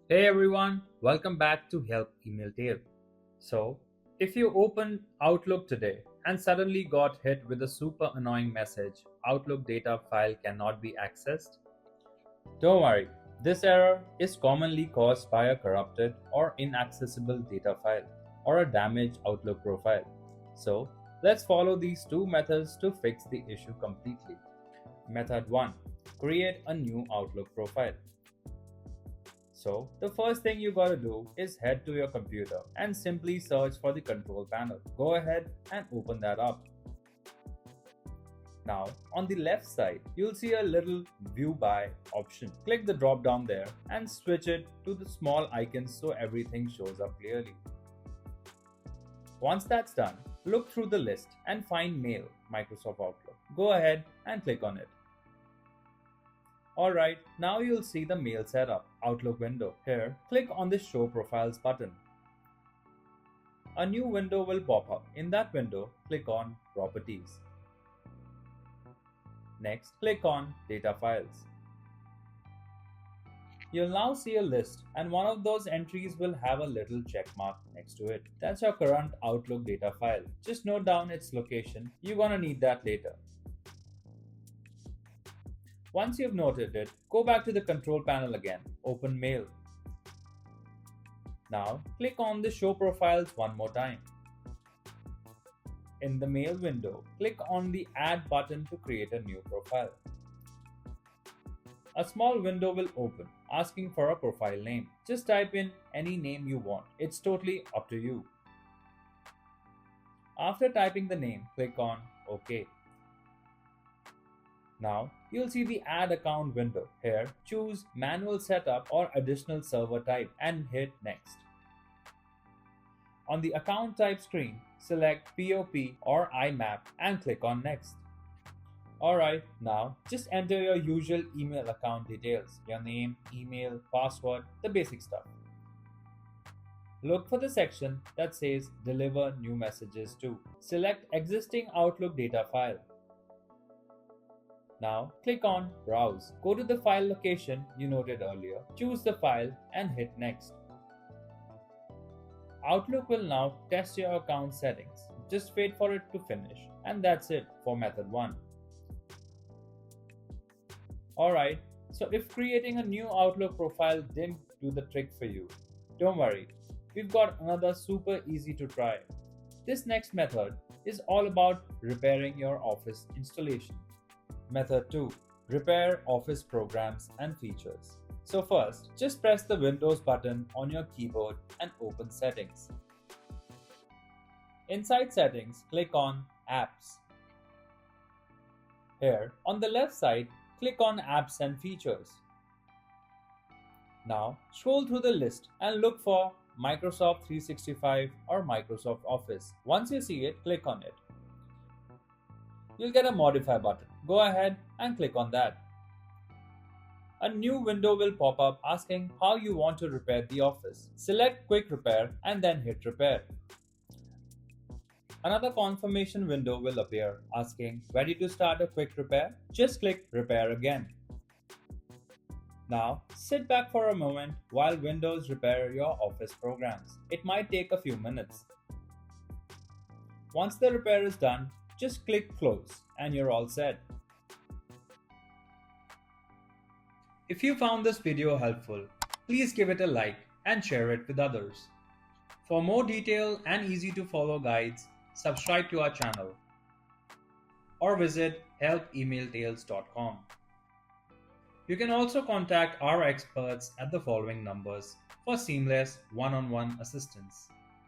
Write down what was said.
Hey everyone, welcome back to Help Email Tail. So, if you opened Outlook today and suddenly got hit with a super annoying message, Outlook data file cannot be accessed, don't worry. This error is commonly caused by a corrupted or inaccessible data file or a damaged Outlook profile. So, let's follow these two methods to fix the issue completely. Method 1. Create a new Outlook profile. So, the first thing you gotta do is head to your computer and simply search for the control panel. Go ahead and open that up. Now, on the left side, you'll see a little View By option. Click the drop down there and switch it to the small icons so everything shows up clearly. Once that's done, look through the list and find Mail, Microsoft Outlook. Go ahead and click on it. Alright, now you'll see the Mail Setup Outlook window. Here, click on the Show Profiles button. A new window will pop up. In that window, click on Properties. Next, click on Data Files. You'll now see a list, and one of those entries will have a little check mark next to it. That's your current Outlook data file. Just note down its location. You're gonna need that later. Once you've noted it, go back to the control panel again. Open Mail. Now, click on the Show Profiles one more time. In the Mail window, click on the Add button to create a new profile. A small window will open, asking for a profile name. Just type in any name you want. It's totally up to you. After typing the name, click on OK. Now, you'll see the Add Account window. Here, choose Manual Setup or Additional Server Type and hit Next. On the Account Type screen, select POP or IMAP and click on Next. Alright, now just enter your usual email account details, your name, email, password, the basic stuff. Look for the section that says Deliver New Messages to. Select Existing Outlook data file. Now, click on Browse. Go to the file location you noted earlier, choose the file and hit Next. Outlook will now test your account settings. Just wait for it to finish. And that's it for method 1. Alright, so if creating a new Outlook profile didn't do the trick for you, don't worry, we've got another super easy to try. This next method is all about repairing your Office installation. Method 2. Repair Office programs and features. So first, just press the Windows button on your keyboard and open Settings. Inside Settings, click on Apps. Here, on the left side, click on Apps and Features. Now, scroll through the list and look for Microsoft 365 or Microsoft Office. Once you see it, click on it. You'll get a Modify button. Go ahead and click on that. A new window will pop up asking how you want to repair the Office. Select Quick Repair and then hit Repair. Another confirmation window will appear asking, ready to start a quick repair? Just click Repair again. Now, sit back for a moment while Windows repair your Office programs. It might take a few minutes. Once the repair is done, just click Close and you're all set. If you found this video helpful, please give it a like and share it with others. For more detailed and easy to follow guides, subscribe to our channel or visit helpemailtails.com. You can also contact our experts at the following numbers for seamless one-on-one assistance.